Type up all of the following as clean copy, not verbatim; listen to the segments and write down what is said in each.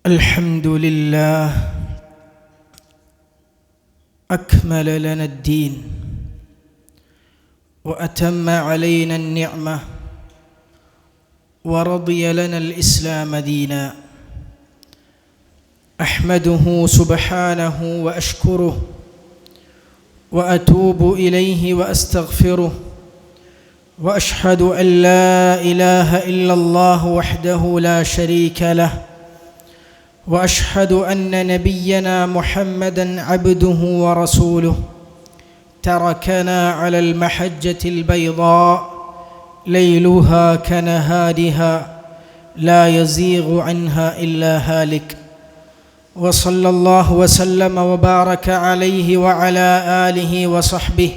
الحمد لله أكمل لنا الدين وأتم علينا النعمة ورضي لنا الإسلام دينا. أحمده سبحانه وأشكره وأتوب إليه وأستغفره وأشهد أن لا إله إلا الله وحده لا شريك له وأشهد أن نبينا محمدًا عبده ورسوله تركنا على المحجة البيضاء ليلها كنهارها لا يزيغ عنها إلا هالك وصلى الله وسلم وبارك عليه وعلى آله وصحبه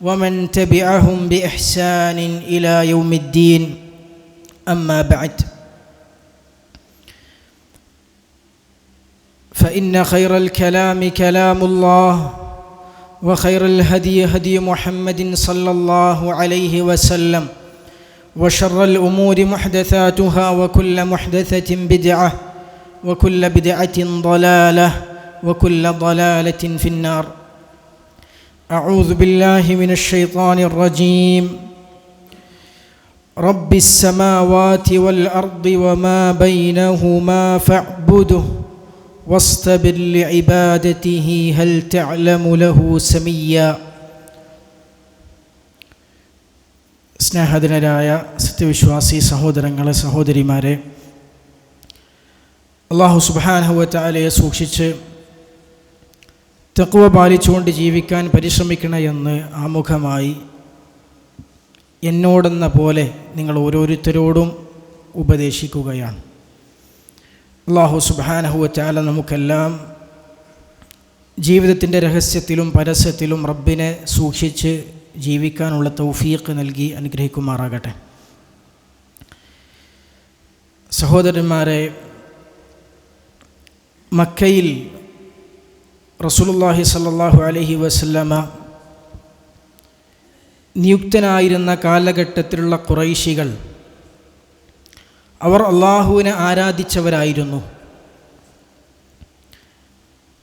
ومن تبعهم بإحسان إلى يوم الدين. أما بعد، فإن خير الكلام كلام الله وخير الهدي هدي محمد صلى الله عليه وسلم وشر الأمور محدثاتها وكل محدثة بدعة وكل بدعة ضلالة وكل ضلالة في النار. أعوذ بالله من الشيطان الرجيم. رب السماوات والأرض وما بينهما فاعبده واصطبر لعبادته هل تعلم له سميا. സ്നേഹധനരായ സത്യവിശ്വാസി സഹോദരങ്ങളെ സഹോദരിമാരെ, അല്ലാഹു സുബ്ഹാനഹു വ തആലയെ സൂക്ഷിച്ച് തഖ്വ പാലിച്ചുകൊണ്ട് ജീവിക്കാൻ പരിശ്രമിക്കണമെന്ന് ആമുഖമായി എന്നോടെന്ന പോലെ നിങ്ങൾ ഓരോരുത്തരോടും ഉപദേശിക്കുകയാണ്. അല്ലാഹു സുബ്ഹാനഹു വ തആല നമുക്കെല്ലാം ജീവിതത്തിൻ്റെ രഹസ്യത്തിലും പരസ്യത്തിലും റബ്ബിനെ സൂക്ഷിച്ച് ജീവിക്കാനുള്ള തൗഫീഖ് നൽകി അനുഗ്രഹിക്കുമാറാകട്ടെ. സഹോദരന്മാരെ, മക്കയിൽ റസൂലുള്ളാഹി സ്വല്ലല്ലാഹു അലൈഹി വസല്ലമ നിയുക്തനായിരുന്ന കാലഘട്ടത്തിലുള്ള ഖുറൈശികൾ അവർ അള്ളാഹുവിനെ ആരാധിച്ചവരായിരുന്നു.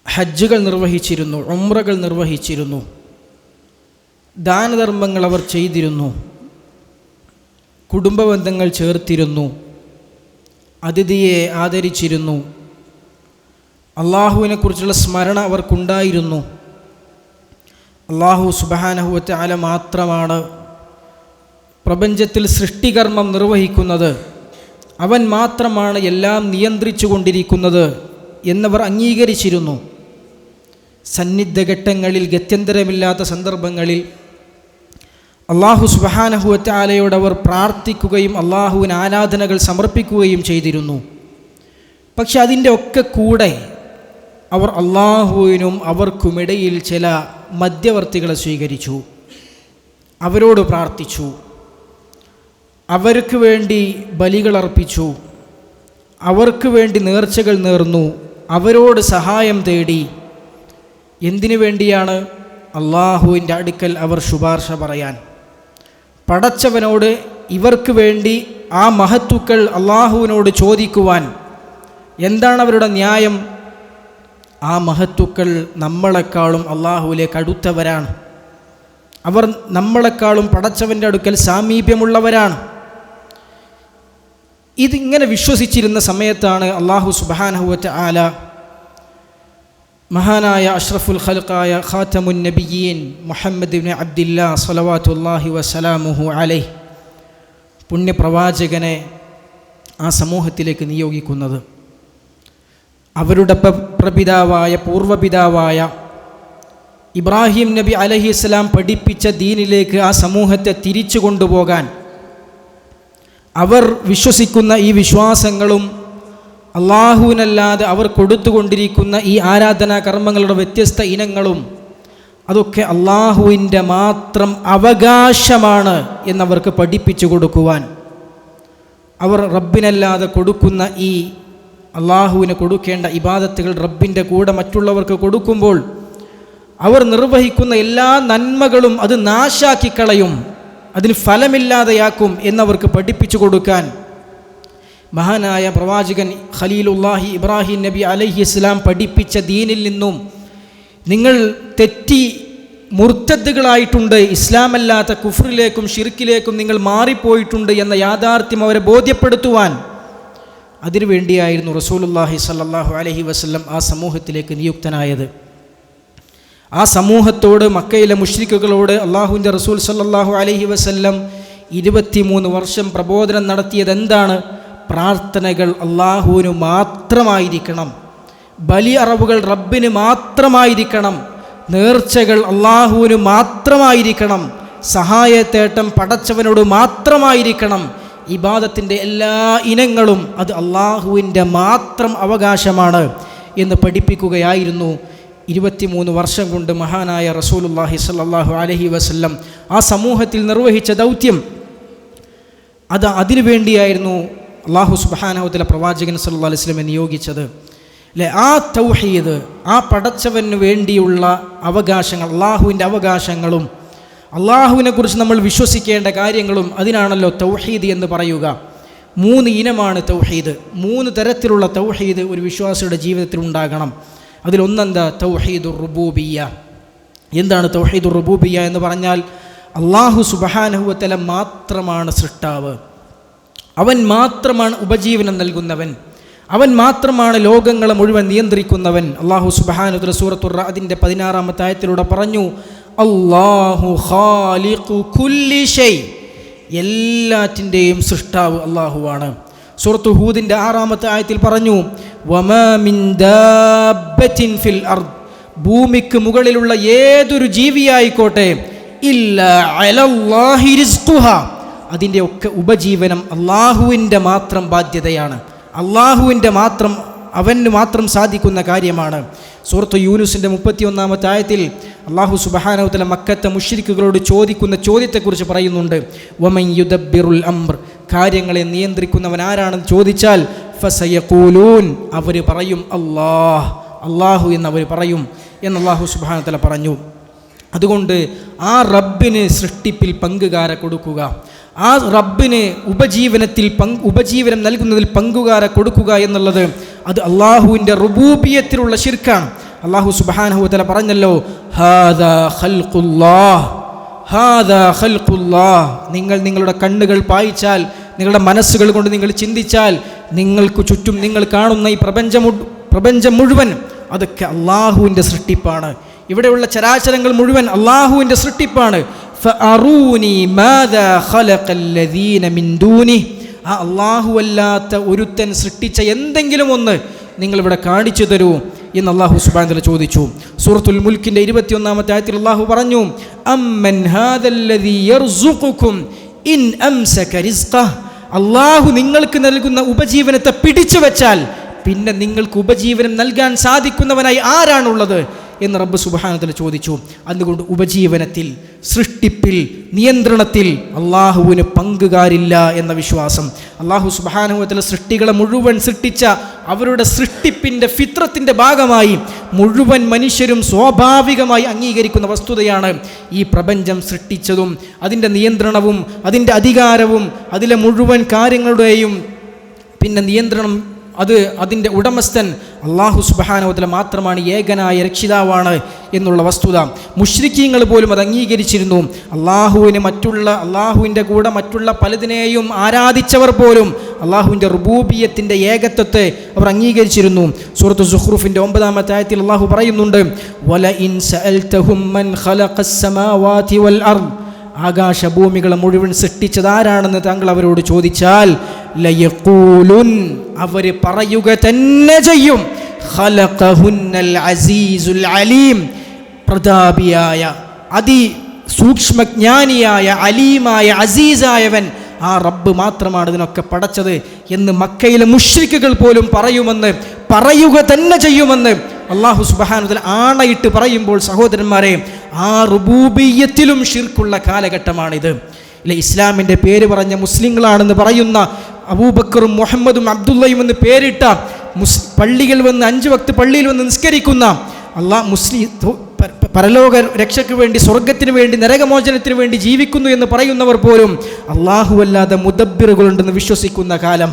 ഹജ്ജുകൾ നിർവഹിച്ചിരുന്നു, ഉംറകൾ നിർവഹിച്ചിരുന്നു, ദാനധർമ്മങ്ങൾ അവർ ചെയ്തിരുന്നു, കുടുംബബന്ധങ്ങൾ ചേർത്തിരുന്നു, അതിഥിയെ ആദരിച്ചിരുന്നു, അള്ളാഹുവിനെക്കുറിച്ചുള്ള സ്മരണ അവർക്കുണ്ടായിരുന്നു. അള്ളാഹു സുബ്ഹാനഹു വ തആല മാത്രമാണ് പ്രപഞ്ചത്തിൽ സൃഷ്ടികർമ്മം നിർവഹിക്കുന്നത്, അവൻ മാത്രമാണ് എല്ലാം നിയന്ത്രിച്ചു കൊണ്ടിരിക്കുന്നത് എന്നവർ അംഗീകരിച്ചിരുന്നു. സന്നിഗ്ധ ഘട്ടങ്ങളിൽ, ഗത്യന്തരമില്ലാത്ത സന്ദർഭങ്ങളിൽ അള്ളാഹു സുബ്ഹാനഹു വ തആലയോട് അവർ പ്രാർത്ഥിക്കുകയും അള്ളാഹുവിന് ആരാധനകൾ സമർപ്പിക്കുകയും ചെയ്തിരുന്നു. പക്ഷെ അതിൻ്റെ ഒക്കെ കൂടെ അവർ അള്ളാഹുവിനും അവർക്കുമിടയിൽ ചില മധ്യവർത്തികളെ സ്വീകരിച്ചു, അവരോട് പ്രാർത്ഥിച്ചു, അവർക്ക് വേണ്ടി ബലികളർപ്പിച്ചു, അവർക്ക് വേണ്ടി നേർച്ചകൾ നേർന്നു, അവരോട് സഹായം തേടി. എന്തിനു വേണ്ടിയാണ്? അള്ളാഹുവിൻ്റെ അടുക്കൽ അവർ ശുപാർശ പറയാൻ. പടച്ചവനോട് ഇവർക്ക് വേണ്ടി ആ മഹത്തുക്കൾ അള്ളാഹുവിനോട് ചോദിക്കുവാൻ. എന്താണ് അവരുടെ ന്യായം? ആ മഹത്തുക്കൾ നമ്മളെക്കാളും അള്ളാഹുവിലേക്ക് അടുത്തവരാണ്, അവർ നമ്മളെക്കാളും പടച്ചവൻ്റെ അടുക്കൽ സാമീപ്യമുള്ളവരാണ്. ഇതിങ്ങനെ വിശ്വസിച്ചിരുന്ന സമയത്താണ് അല്ലാഹു സുബ്ഹാനഹു വ തആല മഹാനായ അഷ്റഫുൽ ഖൽഖായ ഖാതമുൻ നബിയ്യീൻ മുഹമ്മദ് ഇബ്നു അബ്ദില്ലാ സ്വല്ലവാതുല്ലാഹി വസലാമുഹു അലൈഹി പുണ്യപ്രവാചകനെ ആ സമൂഹത്തിലേക്ക് നിയോഗിക്കുന്നത്. അവരുടെ പ്രപിതാവായ പൂർവ്വപിതാവായ ഇബ്രാഹിം നബി അലൈഹിസ്സലാം പഠിപ്പിച്ച ദീനിലേക്ക് ആ സമൂഹത്തെ തിരിച്ചു കൊണ്ടുപോകാൻ, അവർ വിശ്വസിക്കുന്ന ഈ വിശ്വാസങ്ങളും അള്ളാഹുവിനല്ലാതെ അവർ കൊടുത്തുകൊണ്ടിരിക്കുന്ന ഈ ആരാധനാ കർമ്മങ്ങളുടെ വ്യത്യസ്ത ഇനങ്ങളും അതൊക്കെ അള്ളാഹുവിൻ്റെ മാത്രം അവകാശമാണ് എന്നവർക്ക് പഠിപ്പിച്ചു കൊടുക്കുവാൻ, അവർ റബ്ബിനല്ലാതെ കൊടുക്കുന്ന ഈ അള്ളാഹുവിന് കൊടുക്കേണ്ട ഇബാദത്തുകൾ റബ്ബിൻ്റെ കൂടെ മറ്റുള്ളവർക്ക് കൊടുക്കുമ്പോൾ അവർ നിർവഹിക്കുന്ന എല്ലാ നന്മകളും അത് നാശാക്കിക്കളയും, അതിന് ഫലമില്ലാതെയാക്കും എന്നവർക്ക് പഠിപ്പിച്ചു കൊടുക്കാൻ മഹാനായ പ്രവാചകൻ ഖലീലുല്ലാഹി ഇബ്രാഹിം നബി അലൈഹിസ്സലാം പഠിപ്പിച്ച ദീനിൽ നിന്നും നിങ്ങൾ തെറ്റി മുർത്തദ്ദുകളായിട്ടുണ്ട്, ഇസ്ലാമല്ലാത്ത കുഫ്റിലേക്കും ഷിർക്കിലേക്കും നിങ്ങൾ മാറിപ്പോയിട്ടുണ്ട് എന്ന യാഥാർത്ഥ്യം അവരെ ബോധ്യപ്പെടുത്തുവാൻ അതിനുവേണ്ടിയായിരുന്നു റസൂലുള്ളാഹി സ്വല്ലല്ലാഹു അലൈഹി വസല്ലം ആ സമൂഹത്തിലേക്ക് നിയുക്തനായത്. ആ സമൂഹത്തോട്, മക്കയിലെ മുശ്രിക്കുകളോട് അള്ളാഹുവിൻ്റെ റസൂൽ സ്വല്ലല്ലാഹു അലൈഹി വസല്ലം 23 വർഷം പ്രബോധനം നടത്തിയത് എന്താണ്? പ്രാർത്ഥനകൾ അള്ളാഹുവിന് മാത്രമായിരിക്കണം, ബലി അറവുകൾ റബ്ബിന് മാത്രമായിരിക്കണം, നേർച്ചകൾ അള്ളാഹുവിന് മാത്രമായിരിക്കണം, സഹായത്തേട്ടം പടച്ചവനോട് മാത്രമായിരിക്കണം, ഇബാദത്തിൻ്റെ എല്ലാ ഇനങ്ങളും അത് അള്ളാഹുവിൻ്റെ മാത്രം അവകാശമാണ് എന്ന് പഠിപ്പിക്കുകയായിരുന്നു 23 വർഷം കൊണ്ട് മഹാനായ റസൂലുള്ളാഹി സ്വല്ലല്ലാഹു അലൈഹി വസല്ലം ആ സമൂഹത്തിൽ നിർവഹിച്ച ദൗത്യം. അതിനുവേണ്ടിയായിരുന്നു അള്ളാഹു സുബ്ഹാനഹു വതആല പ്രവാചകൻ സല്ലല്ലാഹു അലൈഹി വസല്ലമയെ നിയോഗിച്ചത്. അല്ലേ, ആ തൗഹീദ്, ആ പടച്ചവന് വേണ്ടിയുള്ള അവകാശങ്ങൾ, അള്ളാഹുവിൻ്റെ അവകാശങ്ങളും അള്ളാഹുവിനെക്കുറിച്ച് നമ്മൾ വിശ്വസിക്കേണ്ട കാര്യങ്ങളും, അതിനാണല്ലോ തൗഹീദ് എന്ന് പറയുക. 3 ഇനമാണ് തൗഹീദ്. 3 തരത്തിലുള്ള തൗഹീദ് ഒരു വിശ്വാസിയുടെ ജീവിതത്തിൽ ഉണ്ടാകണം. അതിലൊന്നെന്താ? തൗഹീദുർ റുബൂബിയ്യ. എന്താണ് തൗഹീദുർ റുബൂബിയ്യ എന്ന് പറഞ്ഞാൽ? അള്ളാഹു സുബ്ഹാനഹു വതആല മാത്രമാണ് സൃഷ്ടാവ്, അവൻ മാത്രമാണ് ഉപജീവനം നൽകുന്നവൻ, അവൻ മാത്രമാണ് ലോകങ്ങളെ മുഴുവൻ നിയന്ത്രിക്കുന്നവൻ. അള്ളാഹു സുബ്ഹാനഹു വതആല സൂറത്തുർ റഅദിൻ്റെ 16-ാമത്തെ ആയത്തിലൂടെ പറഞ്ഞു, അല്ലാഹു ഖാലിഖു കുല്ലി ഷൈ, എല്ലാറ്റിൻ്റെയും സൃഷ്ടാവ് അള്ളാഹുവാണ്. സൂറത്തു ഹൂദിൻ്റെ 6-ാമത്തെ ആയത്തിൽ പറഞ്ഞു, വമാ മിൻ ദാബത്തിൻ ഫിൽ അർദ്, ഭൂമിക്ക് മുകളിലുള്ള ഏതൊരു ജീവിയായിക്കോട്ടെ, ഇല്ലാ അലല്ലാഹി റിസ്ഖുഹാ, അതിൻ്റെ ഒക്കെ ഉപജീവനം അള്ളാഹുവിൻ്റെ മാത്രം ബാധ്യതയാണ്, അള്ളാഹുവിൻ്റെ മാത്രം, അവന് മാത്രം സാധിക്കുന്ന കാര്യമാണ്. സൂറത്ത് യൂനുസിൻ്റെ 31-ാമത്തെ ആയത്തിൽ അള്ളാഹു സുബ്ഹാനഹു വതആല മക്കത്തെ മുശ്രിക്കുകളോട് ചോദിക്കുന്ന ചോദ്യത്തെക്കുറിച്ച് പറയുന്നുണ്ട്. വമൻ യുദബ്ബിറുൽ അംർ, കാര്യങ്ങളെ നിയന്ത്രിക്കുന്നവൻ ആരാണെന്ന് ചോദിച്ചാൽ ഫസയഖൂലൂൻ, അവർ പറയും അല്ലാഹ്, അള്ളാഹു എന്നവർ പറയും എന്ന് അള്ളാഹു സുബ്ഹാനഹു വതആല പറഞ്ഞു. അതുകൊണ്ട് ആ റബ്ബിന് സൃഷ്ടിപ്പിൽ പങ്കുകാരെ കൊടുക്കുക, ആ റബ്ബിന് ഉപജീവനം നൽകുന്നതിൽ പങ്കുകാരെ കൊടുക്കുക എന്നുള്ളത് അത് അള്ളാഹുവിൻ്റെ റുബൂബിയത്തിലുള്ള ശിർക്കാണ്. അള്ളാഹു സുബ്ഹാനഹു വതആല പറഞ്ഞല്ലോ, ഹാദാ ഖൽഖുല്ലാഹ്, ഹാദാ ഖൽഖുല്ലാഹ്, നിങ്ങൾ നിങ്ങളുടെ കണ്ണുകൾ പായിച്ചാൽ, നിങ്ങളുടെ മനസ്സുകൾ കൊണ്ട് നിങ്ങൾ ചിന്തിച്ചാൽ, നിങ്ങൾക്ക് ചുറ്റും നിങ്ങൾ കാണുന്ന ഈ പ്രപഞ്ചം മുഴുവൻ അതൊക്കെ അള്ളാഹുവിൻ്റെ സൃഷ്ടിപ്പാണ്. ഇവിടെയുള്ള ചരാചരങ്ങൾ മുഴുവൻ അള്ളാഹുവിൻ്റെ സൃഷ്ടിപ്പാണ്. ഫഅറൂനി മാദാ ഖലഖല്ലദീന മിൻ ദൂനി, ആ അള്ളാഹു അല്ലാത്ത ഒരുത്തൻ സൃഷ്ടിച്ച എന്തെങ്കിലും ഒന്ന് നിങ്ങളിവിടെ കാണിച്ചു തരൂ എന്ന് അള്ളാഹു സുബ്ഹാനഹു വതആല ചോദിച്ചു. സൂറത്തുൽ മുൽക്കിൻ്റെ 21-ാമത്തെ ആയത്തിൽ അള്ളാഹു പറഞ്ഞു, അമ്മൻ ഹാദല്ലദീ യർസുഖുകും ഇൻ അംസക റിസ്ഖഹ്, അള്ളാഹു നിങ്ങൾക്ക് നൽകുന്ന ഉപജീവനത്തെ പിടിച്ചു വെച്ചാൽ പിന്നെ നിങ്ങൾക്ക് ഉപജീവനം നൽകാൻ സാധിക്കുന്നവനായി ആരാണുള്ളത് എന്ന് റബ്ബ് സുബ്ഹാനഹു വതആല ചോദിച്ചു. അതുകൊണ്ട് ഉപജീവനത്തിൽ, സൃഷ്ടിപ്പിൽ, നിയന്ത്രണത്തിൽ അള്ളാഹുവിന് പങ്കുകാരില്ല എന്ന വിശ്വാസം. അള്ളാഹു സുബ്ഹാനഹു വതആല സൃഷ്ടികളെ മുഴുവൻ സൃഷ്ടിച്ച അവരുടെ സൃഷ്ടിപ്പിൻ്റെ ഫിത്രത്തിൻ്റെ ഭാഗമായി മുഴുവൻ മനുഷ്യരും സ്വാഭാവികമായി അംഗീകരിക്കുന്ന വസ്തുതയാണ് ഈ പ്രപഞ്ചം സൃഷ്ടിച്ചതും അതിൻ്റെ നിയന്ത്രണവും അതിൻ്റെ അധികാരവും അതിലെ മുഴുവൻ കാര്യങ്ങളുടെയും പിന്നെ നിയന്ത്രണം അതിൻ്റെ ഉടമസ്ഥൻ അള്ളാഹു സുബ്ഹാനഹു വതആല മാത്രമാണ്, ഏകനായ രക്ഷിതാവാണ് എന്നുള്ള വസ്തുത. മുശ്രിക്കീങ്ങൾ പോലും അത് അംഗീകരിച്ചിരുന്നു. അള്ളാഹുവിൻ്റെ കൂടെ മറ്റുള്ള പലതിനെയും ആരാധിച്ചവർ പോലും അള്ളാഹുവിൻ്റെ റുബൂബിയത്തിൻ്റെ ഏകത്വത്തെ അവർ അംഗീകരിച്ചിരുന്നു. സൂറത്ത് സുഖ്റൂഫിൻ്റെ 9-ാമത്തെ ആയത്തിൽ അള്ളാഹു പറയുന്നുണ്ട്, വലഇൻ സഅൽതഹും മൻ ഖലഖസ് സമാവാതി വൽ അർദ്, ആകാശഭൂമികളെ മുഴുവൻ സൃഷ്ടിച്ചതാരാണെന്ന് താങ്കൾ അവരോട് ചോദിച്ചാൽ ലയഖൂലുൻ, അവർ പറയുക തന്നെ ചെയ്യും, ഖലഖഹുന്നൽ അസീസുൽ അലീം, പ്രതാപിയായ അതിസൂക്ഷ്മജ്ഞാനിയായ അലീമായ അസീസായവൻ ആ റബ്ബ് മാത്രമാണ് ഇതിനൊക്കെ പടച്ചത് എന്ന് മക്കയിലെ മുശ്രിക്കുകൾ പോലും പറയുക തന്നെ ചെയ്യുമെന്ന് അള്ളാഹു സുബ്ഹാനഹു വതആല ആണയിട്ട് പറയുമ്പോൾ സഹോദരന്മാരെ, ആ റുബൂബിയ്യത്തിലും ശിർക്കുള്ള കാലഘട്ടമാണിത്. ഇസ്ലാമിൻ്റെ പേര് പറഞ്ഞ മുസ്ലിങ്ങളാണെന്ന് പറയുന്ന അബൂബക്കറും മുഹമ്മദും അബ്ദുള്ളയും എന്ന് പേരിട്ട പള്ളികൾ വന്ന് 5 വക്ത് പള്ളിയിൽ വന്ന് നിസ്കരിക്കുന്ന പരലോക രക്ഷയ്ക്ക് വേണ്ടി, സ്വർഗത്തിന് വേണ്ടി, നരകമോചനത്തിന് വേണ്ടി ജീവിക്കുന്നു എന്ന് പറയുന്നവർ പോലും അല്ലാഹു അല്ലാതെ മുദബ്ബിറുകളുണ്ടെന്ന് വിശ്വസിക്കുന്ന കാലം.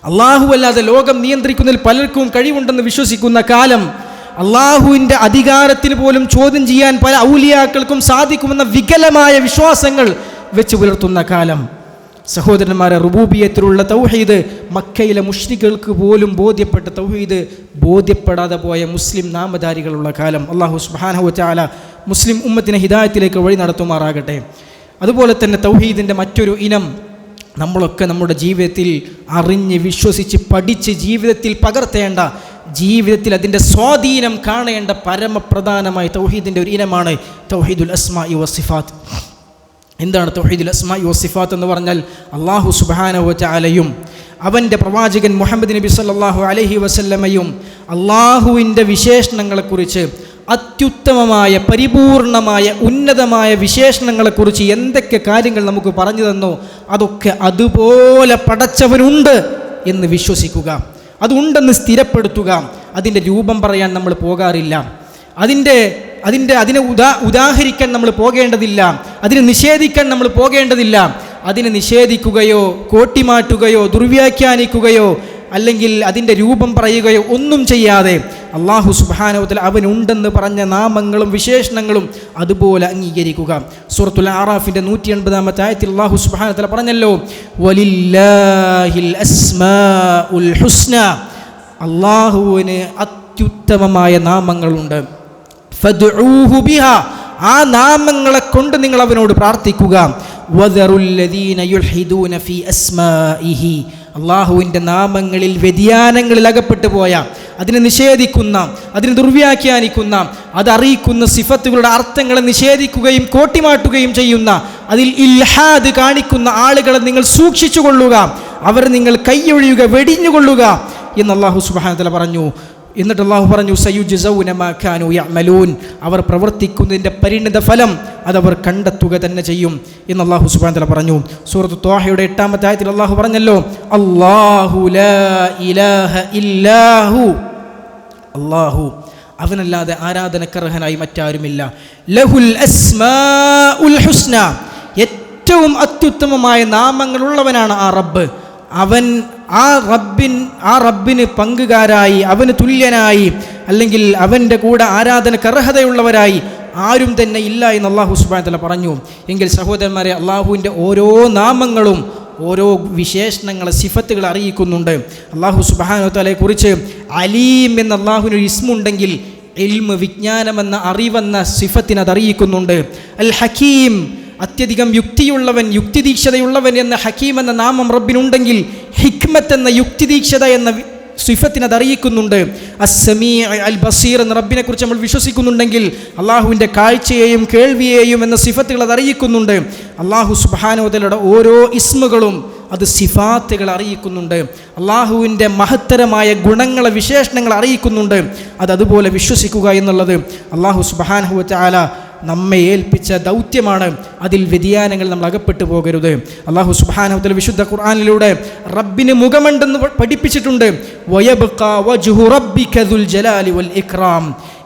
അള്ളാഹു അല്ലാതെ ലോകം നിയന്ത്രിക്കുന്നതിൽ പലർക്കും കഴിവുണ്ടെന്ന് വിശ്വസിക്കുന്ന കാലം, അള്ളാഹുവിൻ്റെ അധികാരത്തിന് പോലും ചോദ്യം ചെയ്യാൻ പല ഔലിയാക്കൾക്കും സാധിക്കുമെന്ന വികലമായ വിശ്വാസങ്ങൾ വെച്ച് പുലർത്തുന്ന കാലം, സഹോദരന്മാരെ, റുബൂബിയത്തിലുള്ള തൗഹീദ് മക്കയിലെ മുശ്രിക്കുകൾക്ക് പോലും ബോധ്യപ്പെട്ട തൗഹീദ് ബോധ്യപ്പെടാതെ പോയ മുസ്ലിം നാമധാരികളുള്ള കാലം. അല്ലാഹു സുബ്ഹാനഹു വ തആല മുസ്ലിം ഉമ്മത്തിനെ ഹിദായത്തിലേക്ക് വഴി നടത്തുമാറാകട്ടെ. അതുപോലെ തന്നെ തൗഹീദിൻ്റെ മറ്റൊരു ഇനം നമ്മളൊക്കെ നമ്മുടെ ജീവിതത്തിൽ അറിഞ്ഞ് വിശ്വസിച്ച് പഠിച്ച് ജീവിതത്തിൽ പകർത്തേണ്ട, ജീവിതത്തിൽ അതിൻ്റെ സ്വാധീനം കാണേണ്ട പരമപ്രധാനമായ തൗഹീദിൻ്റെ ഒരു ഇനമാണ് തൗഹീദുൽ അസ്മാഇ വസിഫാത്ത്. എന്താണ് തൗഹീദുൽ അസ്മാഇ വസിഫാത്ത് എന്ന് പറഞ്ഞാൽ? അല്ലാഹു സുബ്ഹാനഹു വ തആലയും അവൻ്റെ പ്രവാചകൻ മുഹമ്മദ് നബി സല്ലല്ലാഹു അലൈഹി വസല്ലമയും അള്ളാഹുവിൻ്റെ വിശേഷണങ്ങളെക്കുറിച്ച്, അത്യുത്തമമായ പരിപൂർണമായ ഉന്നതമായ വിശേഷണങ്ങളെക്കുറിച്ച് എന്തൊക്കെ കാര്യങ്ങൾ നമുക്ക് പറഞ്ഞു തന്നോ അതൊക്കെ അതുപോലെ പടച്ചവനുണ്ട് എന്ന് വിശ്വസിക്കുക, അതുണ്ടെന്ന് സ്ഥിരപ്പെടുത്തുക. അതിൻ്റെ രൂപം പറയാൻ നമ്മൾ പോകാറില്ല, അതിനെ ഉദാഹരിക്കാൻ നമ്മൾ പോകേണ്ടതില്ല, അതിനെ നിഷേധിക്കാൻ നമ്മൾ പോകേണ്ടതില്ല. അതിനെ നിഷേധിക്കുകയോ കോട്ടിമാറ്റുകയോ ദുർവ്യാഖ്യാനിക്കുകയോ അല്ലെങ്കിൽ അതിൻ്റെ രൂപം പറയുകയോ ഒന്നും ചെയ്യാതെ അല്ലാഹു സുബ്ഹാനഹു വ തആല അവനുണ്ടെന്ന് പറഞ്ഞ നാമങ്ങളും വിശേഷണങ്ങളും അതുപോലെ അംഗീകരിക്കുക. സൂറത്തുൽ അറാഫിൻ്റെ 180-ാമത്തെ ആയത്തിൽ അല്ലാഹു സുബ്ഹാനഹു വ തആല പറഞ്ഞല്ലോ, വലില്ലാഹിൽ അസ്മാഉൽ ഹുസ്ന, അല്ലാഹുവിന് അത്യുത്തമമായ നാമങ്ങളുണ്ട്. ഫദ്ഉഹു ബിഹാ, ആ നാമങ്ങളെ കൊണ്ട് നിങ്ങൾ അവനോട് പ്രാർത്ഥിക്കുക. വദറുല്ലദീന യുൽഹിദൂന ഫീ അസ്മാഇഹി, അള്ളാഹുവിൻ്റെ നാമങ്ങളിൽ വ്യതിയാനങ്ങളിൽ അകപ്പെട്ടു പോയ, അതിനെ നിഷേധിക്കുന്ന, അതിനെ ദുർവ്യാഖ്യാനിക്കുന്ന, അതറിയിക്കുന്ന സിഫത്തുകളുടെ അർത്ഥങ്ങളെ നിഷേധിക്കുകയും കോട്ടിമാട്ടുകയും ചെയ്യുന്ന, അതിൽ ഇൽഹാദ് കാണിക്കുന്ന ആളുകളെ നിങ്ങൾ സൂക്ഷിച്ചു കൊള്ളുക, അവരെ നിങ്ങൾ കൈയൊഴിയുക, വെടിഞ്ഞുകൊള്ളുക എന്ന് അല്ലാഹു സുബ്ഹാനഹു വ തആല പറഞ്ഞു. എന്നിട്ട് അല്ലാഹു പറഞ്ഞു, സയുജ്സൗന മാ കാനൂ യഅമലൂൻ, അവർ പ്രവർത്തിക്കുന്നതിൻ്റെ പരിണിത ഫലം അതവർ കണ്ടെത്തുക തന്നെ ചെയ്യും എന്ന് അല്ലാഹു സുബ്ഹാനഹു വ തആല പറഞ്ഞു. സൂറത്ത് ത്വാഹയുടെ 8-ാമത്തെ ആയത്തിൽ അല്ലാഹു പറഞ്ഞല്ലോ, അല്ലാഹു ലാ ഇലാഹ ഇല്ലാഹു, അല്ലാഹു അവനല്ലാതെ ആരാധനക്കർഹനായി മറ്റാരുമില്ല. ലഹുൽ അസ്മാഉൽ ഹുസ്ന, ഏറ്റവും അത്യുത്തമമായ നാമങ്ങളുള്ളവനാണ് ആ റബ്ബ്. അവൻ ആ റബ്ബിന് പങ്കുകാരായി, അവന് തുല്യനായി അല്ലെങ്കിൽ അവൻ്റെ കൂടെ ആരാധനക്ക് അർഹതയുള്ളവരായി ആരും തന്നെ ഇല്ല എന്ന് അല്ലാഹു സുബ്ഹാനഹു വ തആല പറഞ്ഞു. എങ്കിൽ സഹോദരന്മാരെ, അള്ളാഹുവിൻ്റെ ഓരോ നാമങ്ങളും ഓരോ വിശേഷണങ്ങളെ, സിഫത്തുകൾ അറിയിക്കുന്നുണ്ട്. അല്ലാഹു സുബ്ഹാനഹു വ തആലയെക്കുറിച്ച് അലീം എന്ന അള്ളാഹുവിനൊരു ഇസ്മുണ്ടെങ്കിൽ ഇൽമ്, വിജ്ഞാനമെന്ന അറിവെന്ന സിഫത്തിനെ അതറിയിക്കുന്നുണ്ട്. അൽ ഹക്കീം, അത്യധികം യുക്തിയുള്ളവൻ, യുക്തിദീക്ഷതയുള്ളവൻ എന്ന ഹക്കീം എന്ന നാമം റബ്ബിനുണ്ടെങ്കിൽ ഹിക്മത്ത് എന്ന യുക്തിദീക്ഷത എന്ന സിഫത്തിനെ അതറിയിക്കുന്നുണ്ട്. അസ്സമീ അൽ ബസീർ എന്ന റബ്ബിനെ കുറിച്ച് നമ്മൾ വിശ്വസിക്കുന്നുണ്ടെങ്കിൽ അള്ളാഹുവിൻ്റെ കാഴ്ചയെയും കേൾവിയെയും എന്ന സിഫത്തുകൾ അതറിയിക്കുന്നുണ്ട്. അള്ളാഹു സുബ്ഹാനഹു വ തആലയുടെ ഓരോ ഇസ്മുകളും അത് സിഫാത്തുകൾ അറിയിക്കുന്നുണ്ട്. അള്ളാഹുവിൻ്റെ മഹത്തരമായ ഗുണങ്ങളെ, വിശേഷണങ്ങൾ അറിയിക്കുന്നുണ്ട്. അതുപോലെ വിശ്വസിക്കുക എന്നുള്ളത് അള്ളാഹു സുബ്ഹാനഹു വ തആല നമ്മെ ഏൽപ്പിച്ച ദൗത്യമാണ്. അതിൽ വ്യതിയാനങ്ങൾ നമ്മൾ അകപ്പെട്ടു പോകരുത്. അല്ലാഹു സുബ്ഹാനഹു വ തആല വിശുദ്ധ ഖുർആനിലൂടെ റബ്ബിന് മുഖമുണ്ടെന്ന് പഠിപ്പിച്ചിട്ടുണ്ട്. വയബ്ഖാ വജ്ഹു റബ്ബിക ദുൽ ജലാലി വൽ ഇക്റാം,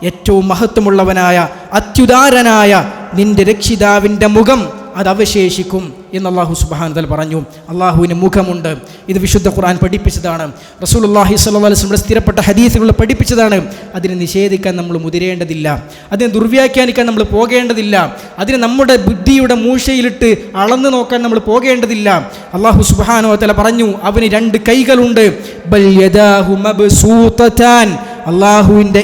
ഏറ്റവും മഹത്വമുള്ളവനായ അത്യുദാരനായ നിന്റെ രക്ഷിതാവിൻ്റെ മുഖം അത് അവശേഷിക്കും എന്ന് അല്ലാഹു സുബ്ഹാനഹു വ തആല പറഞ്ഞു. അള്ളാഹുവിന് മുഖമുണ്ട്. ഇത് വിശുദ്ധ ഖുർആൻ പഠിപ്പിച്ചതാണ്. റസൂലുള്ളാഹി സ്വല്ലല്ലാഹു അലൈഹി വസല്ലം സ്ഥിരപ്പെട്ട ഹദീസുകൾ പഠിപ്പിച്ചതാണ്. അതിനെ നിഷേധിക്കാൻ നമ്മൾ മുതിരേണ്ടതില്ല, അതിനെ ദുർവ്യാഖ്യാനിക്കാൻ നമ്മൾ പോകേണ്ടതില്ല, അതിനെ നമ്മുടെ ബുദ്ധിയുടെ മൂശയിലിട്ട് അളന്നു നോക്കാൻ നമ്മൾ പോകേണ്ടതില്ല. അല്ലാഹു സുബ്ഹാനഹു വ തആല പറഞ്ഞു, അവന് 2 കൈകളുണ്ട്. ബൽ യദാഹു മബ്സൂതതാൻ, അള്ളാഹുവിൻ്റെ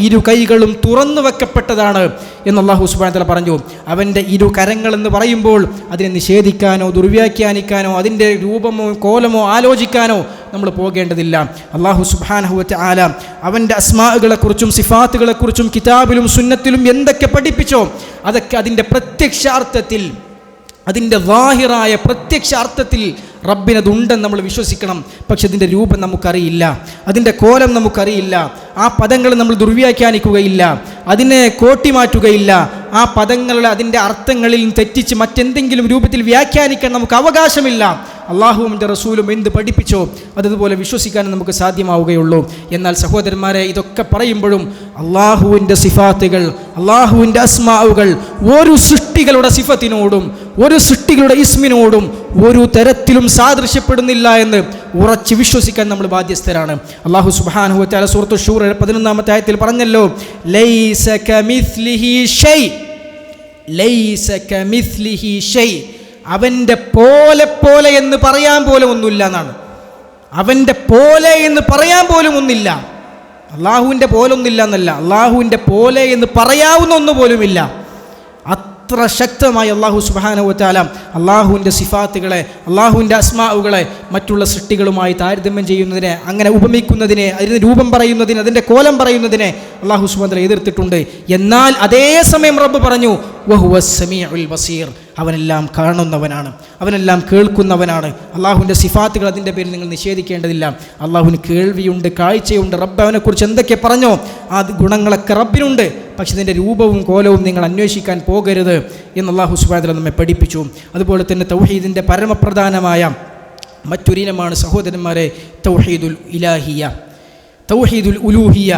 ഇരു കൈകളും തുറന്നു വെക്കപ്പെട്ടതാണ് എന്ന് അല്ലാഹു സുബ്ഹാനഹു വ തആല പറഞ്ഞു. അവൻ്റെ 2 കരങ്ങൾ എന്ന് പറയുമ്പോൾ അതിനെ നിഷേധിക്കാനോ ദുർവ്യാഖ്യാനിക്കാനോ അതിൻ്റെ രൂപമോ കോലമോ ആലോചിക്കാനോ നമ്മൾ പോകേണ്ടതില്ല. അല്ലാഹു സുബ്ഹാനഹു വ തആല അവൻ്റെ അസ്മാഅുകളെക്കുറിച്ചും സിഫാത്തുകളെക്കുറിച്ചും കിതാബിലും സുന്നത്തിലും എന്തൊക്കെ പഠിപ്പിച്ചോ അതൊക്കെ അതിൻ്റെ പ്രത്യക്ഷാർത്ഥത്തിൽ, അതിൻ്റെ വാഹിറായ പ്രത്യക്ഷ അർത്ഥത്തിൽ റബ്ബിനതുണ്ടെന്ന് നമ്മൾ വിശ്വസിക്കണം. പക്ഷെ അതിൻ്റെ രൂപം നമുക്കറിയില്ല, അതിൻ്റെ കോലം നമുക്കറിയില്ല, ആ പദങ്ങൾ നമ്മൾ ദുർവ്യാഖ്യാനിക്കുകയില്ല, അതിനെ കോട്ടിമാറ്റുകയില്ല, ആ പദങ്ങളുടെ അതിൻ്റെ അർത്ഥങ്ങളിൽ തെറ്റിച്ച് മറ്റെന്തെങ്കിലും രൂപത്തിൽ വ്യാഖ്യാനിക്കാൻ നമുക്ക് അവകാശമില്ല. അള്ളാഹുവിൻ്റെ റസൂലും എന്ത് പഠിപ്പിച്ചോ അതുപോലെ വിശ്വസിക്കാൻ നമുക്ക് സാധ്യമാവുകയുള്ളൂ. എന്നാൽ സഹോദരന്മാരെ, ഇതൊക്കെ പറയുമ്പോഴും അള്ളാഹുവിൻ്റെ സിഫാത്തുകൾ, അള്ളാഹുവിൻ്റെ അസ്മാഉകൾ ഒരു സൃഷ്ടികളുടെ സിഫത്തിനോടും ഒരു സൃഷ്ടികളുടെ ഇസ്മിനോടും ഒരു തരത്തിലും സാദൃശ്യപ്പെടുന്നില്ല എന്ന് ഉറച്ച് വിശ്വസിക്കാൻ നമ്മൾ ബാധ്യസ്ഥരാണ്. അല്ലാഹു സുബ്ഹാനഹു വ തആല സൂറത്തു ശൂറ 11-ാമത്തെ ആയത്തിൽ പറഞ്ഞല്ലോ, ലൈസ കമിസ്ലിഹി ഷൈ, ലൈസ കമിസ്ലിഹി ഷൈ, അവൻ്റെ പോലെ എന്ന് പറയാൻ പോലും ഒന്നുമില്ല എന്നാണ്. അവൻ്റെ പോലെ എന്ന് പറയാൻ പോലും ഒന്നില്ല. അള്ളാഹുവിൻ്റെ പോലെ ഒന്നില്ല എന്നല്ല, അള്ളാഹുവിൻ്റെ പോലെ എന്ന് പറയാവുന്ന ഒന്നുപോലുമില്ല. അത്ര ശക്തമായി അല്ലാഹു സുബ്ഹാനഹു വ തആല അള്ളാഹുവിൻ്റെ സിഫാത്തുകളെ, അള്ളാഹുവിൻ്റെ അസ്മാഉകളെ മറ്റുള്ള സൃഷ്ടികളുമായി താരതമ്യം ചെയ്യുന്നതിനെ, അങ്ങനെ ഉപമിക്കുന്നതിനെ, അതിന് രൂപം പറയുന്നതിന്, അതിൻ്റെ കോലം പറയുന്നതിനെ അല്ലാഹു സുബ്ഹാനഹു വ തആല എതിർത്തിട്ടുണ്ട്. എന്നാൽ അതേസമയം റബ്ബ് പറഞ്ഞു, വഹുവസ് സമീഉൽ ബസീർ, അവനെല്ലാം കാണുന്നവനാണ്, അവനെല്ലാം കേൾക്കുന്നവനാണ്. അള്ളാഹുവിൻ്റെ സിഫാത്തുകൾ അതിൻ്റെ പേരിൽ നിങ്ങൾ നിഷേധിക്കേണ്ടതില്ല. അള്ളാഹുവിന് കേൾവിയുണ്ട്, കാഴ്ചയുണ്ട്. റബ്ബ് അവനെക്കുറിച്ച് എന്തൊക്കെ പറഞ്ഞോ ആ ഗുണങ്ങളൊക്കെ റബ്ബിനുണ്ട്. പക്ഷെ ഇതിൻ്റെ രൂപവും കോലവും നിങ്ങൾ അന്വേഷിക്കാൻ പോകരുത് എന്ന് അല്ലാഹു സുബ്ഹാനഹു വ തആല നമ്മെ പഠിപ്പിച്ചു. അതുപോലെ തന്നെ തൗഹീദിൻ്റെ പരമപ്രധാനമായ മറ്റൊരിനമാണ് സഹോദരന്മാരെ തൗഹീദുൽ ഇലാഹിയ, തൗഹീദുൽ ഉലൂഹിയ.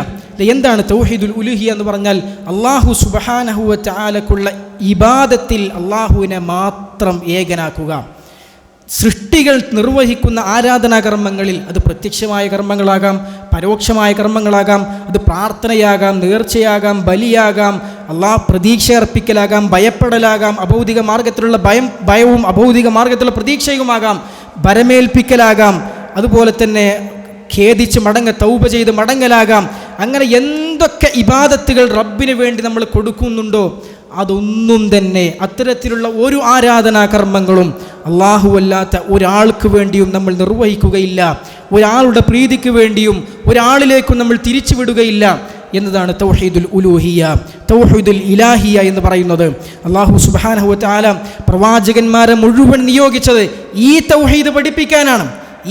എന്താണ് തൗഹീദുൽ ഉലൂഹിയ എന്ന് പറഞ്ഞാൽ? അല്ലാഹു സുബ്ഹാനഹു വ തആലക്കുള്ള ഇബാദത്തിൽ അല്ലാഹുവിനെ മാത്രം ഏകനാക്കുക. സൃഷ്ടികൾ നിർവഹിക്കുന്ന ആരാധനാകർമ്മങ്ങളിൽ, അത് പ്രത്യക്ഷമായ കർമ്മങ്ങളാകാം, പരോക്ഷമായ കർമ്മങ്ങളാകാം, അത് പ്രാർത്ഥനയാകാം, നേർച്ചയാകാം, ബലിയാകാം, പ്രതീക്ഷ അർപ്പിക്കലാകാം, ഭയപ്പെടലാകാം, അഭൗതിക മാർഗത്തിലുള്ള ഭയവും അഭൗതിക മാർഗത്തിലുള്ള പ്രതീക്ഷയുമാകാം, ഭരമേൽപ്പിക്കലാകാം, അതുപോലെ തന്നെ ഖേദിച്ച് തൗബ ചെയ്ത് മടങ്ങലാകാം. അങ്ങനെ എന്തൊക്കെ ഇബാദത്തുകൾ റബ്ബിന് വേണ്ടി നമ്മൾ കൊടുക്കുന്നുണ്ടോ അതൊന്നും തന്നെ, അത്തരത്തിലുള്ള ഒരു ആരാധനാകർമ്മങ്ങളും അല്ലാഹുവല്ലാത്ത ഒരാൾക്ക് വേണ്ടിയും നമ്മൾ നിർവഹിക്കുകയില്ല. ഒരാളുടെ പ്രീതിക്ക് വേണ്ടിയും ഒരാളിലേക്കും നമ്മൾ തിരിച്ചു വിടുകയില്ല എന്നതാണ് തൗഹീദുൽ ഉലൂഹിയ, തൗഹീദുൽ ഇലാഹിയ എന്ന് പറയുന്നത്. അല്ലാഹു സുബ്ഹാനഹു വ തആല പ്രവാചകന്മാരെ മുഴുവൻ നിയോഗിച്ചത് ഈ തൗഹീദ് പഠിപ്പിക്കാനാണ്,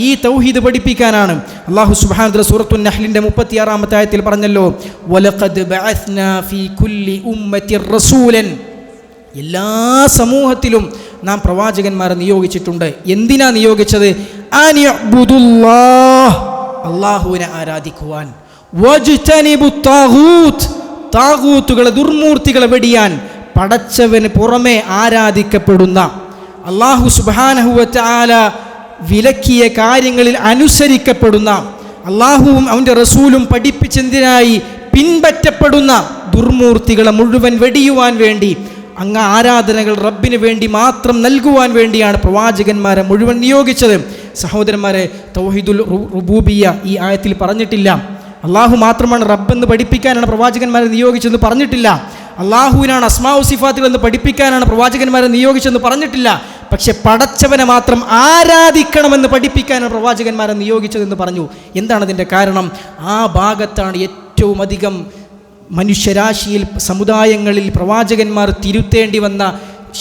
ഈ തൗഹീദ് പഠിപ്പിക്കാനാണ്. അല്ലാഹു സുബ്ഹാനഹു വ തആല സൂറത്തുൻ നഹ്ലിന്റെ 36-ാമത്തെ ആയത്തിൽ പറഞ്ഞല്ലോ, വലഖദ് ബഅസ്നാ ഫീ കുല്ലി ഉമ്മത്തിർ റസൂലൻ, എല്ലാ സമൂഹത്തിലും നാം പ്രവാചകന്മാരെ നിയോഗിച്ചിട്ടുണ്ട്. എന്തിനാ നിയോഗിച്ചത്? അനിഅ്ബുദുല്ലാഹ്, അല്ലാഹുവിനെ ആരാധിക്കുവാൻ, വജ്തനിബുത് താഗൂത്ത്, താഗൂത്തുകളെ, ദുർമൂർത്തികളെ വെടിയാൻ, പടച്ചവന് പുറമെ ആരാധിക്കപ്പെടുന്ന, അല്ലാഹു സുബ്ഹാനഹു വ തആല വിലക്കിയ കാര്യങ്ങളിൽ അനുസരിക്കപ്പെടുന്ന, അള്ളാഹുവും അവൻ്റെ റസൂലും പഠിപ്പിച്ചെന്തിനായി പിൻപറ്റപ്പെടുന്ന ദുർമൂർത്തികളെ മുഴുവൻ വെടിയുവാൻ വേണ്ടി, അങ്ങ് ആരാധനകൾ റബ്ബിന് വേണ്ടി മാത്രം നൽകുവാൻ വേണ്ടിയാണ് പ്രവാചകന്മാരെ മുഴുവൻ നിയോഗിച്ചത്. സഹോദരന്മാരെ, തൗഹീദുൽ റുബൂബിയ്യ ഈ ആയത്തിൽ പറഞ്ഞിട്ടില്ല. അള്ളാഹു മാത്രമാണ് റബ്ബെന്ന് പഠിപ്പിക്കാനാണ് പ്രവാചകന്മാരെ നിയോഗിച്ചെന്ന് പറഞ്ഞിട്ടില്ല. അള്ളാഹുവിനാണ് അസ്മാഉ സിഫാത്തുകൾ എന്ന് പഠിപ്പിക്കാനാണ് പ്രവാചകന്മാരെ നിയോഗിച്ചെന്ന് പറഞ്ഞിട്ടില്ല. പക്ഷെ പടച്ചവനെ മാത്രം ആരാധിക്കണമെന്ന് പഠിപ്പിക്കാനാണ് പ്രവാചകന്മാരെ നിയോഗിച്ചതെന്ന് പറഞ്ഞു. എന്താണ് അതിൻ്റെ കാരണം? ആ ഭാഗത്താണ് ഏറ്റവും അധികം മനുഷ്യരാശിയിൽ, സമുദായങ്ങളിൽ പ്രവാചകന്മാർ തിരുത്തേണ്ടി വന്ന,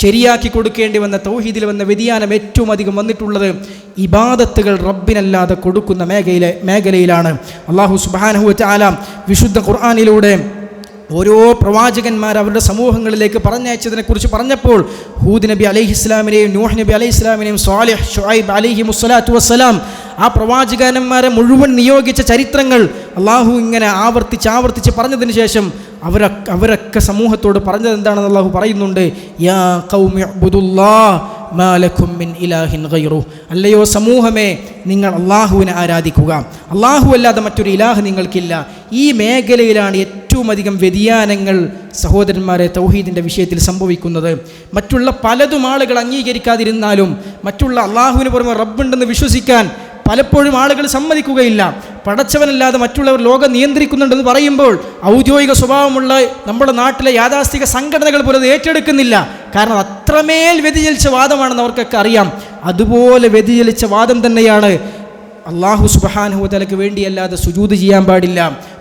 ശരിയാക്കി കൊടുക്കേണ്ടി വന്ന, തൗഹീദിൽ വന്ന വ്യതിയാനം ഏറ്റവും അധികം വന്നിട്ടുള്ളത് ഇബാദത്തുകൾ റബ്ബിനല്ലാതെ കൊടുക്കുന്ന മേഖലയിലാണ്. അല്ലാഹു സുബ്ഹാനഹു വ തആല വിശുദ്ധ ഖുർആനിലൂടെ ഓരോ പ്രവാചകന്മാർ അവരുടെ സമൂഹങ്ങളിലേക്ക് പറഞ്ഞയച്ചതിനെക്കുറിച്ച് പറഞ്ഞപ്പോൾ ഹൂദ് നബി അലൈഹിസ്ലാമിനെയും നൂഹ് നബി അലൈഹിസ്ലാമിനെയും സ്വാലിഹ്, ശുഐബ് അലൈഹിമുസ്സലാത്തു വസ്സലാം, ആ പ്രവാചകന്മാരെ മുഴുവൻ നിയോഗിച്ച ചരിത്രങ്ങൾ അള്ളാഹു ഇങ്ങനെ ആവർത്തിച്ച് പറഞ്ഞതിന് ശേഷം അവരൊക്കെ സമൂഹത്തോട് പറഞ്ഞത് എന്താണെന്ന് അള്ളാഹു പറയുന്നുണ്ട്. യാ ഖൗമി ഉബ്ദുല്ലാഹ് മാ ലക്കും മിൻ ഇലാഹിൻ ഗൈറുഹു, അല്ലയോ സമൂഹമേ, നിങ്ങൾ അള്ളാഹുവിനെ ആരാധിക്കുക, അള്ളാഹു അല്ലാതെ മറ്റൊരു ഇലാഹ് നിങ്ങൾക്കില്ല. ഈ മേഖലയിലാണ് ഏറ്റവും അധികം വ്യതിയാനങ്ങൾ സഹോദരന്മാരെ തൗഹീദിൻ്റെ വിഷയത്തിൽ സംഭവിക്കുന്നത്. മറ്റുള്ള പലതും ആളുകൾ അംഗീകരിക്കാതിരുന്നാലും, മറ്റുള്ള അള്ളാഹുവിന് പുറമെ റബ്ബുണ്ടെന്ന് വിശ്വസിക്കാൻ പലപ്പോഴും ആളുകൾ സമ്മതിക്കുകയില്ല. പടച്ചവനല്ലാതെ മറ്റുള്ളവർ ലോകം നിയന്ത്രിക്കുന്നുണ്ടെന്ന് പറയുമ്പോൾ ഔദ്യോഗിക സ്വഭാവമുള്ള നമ്മുടെ നാട്ടിലെ യാഥാസ്ഥിക സംഘടനകൾ പോലും ഏറ്റെടുക്കുന്നില്ല. കാരണം അത്രമേൽ വ്യതിചലിച്ച വാദമാണെന്ന് അവർക്കൊക്കെ അറിയാം. അതുപോലെ വ്യതിചലിച്ച വാദം തന്നെയാണ് അല്ലാഹു സുബ്ഹാനഹു വ തആലയ്ക്ക് വേണ്ടിയല്ലാതെ സുജൂദ് ചെയ്യാൻ പാടില്ല,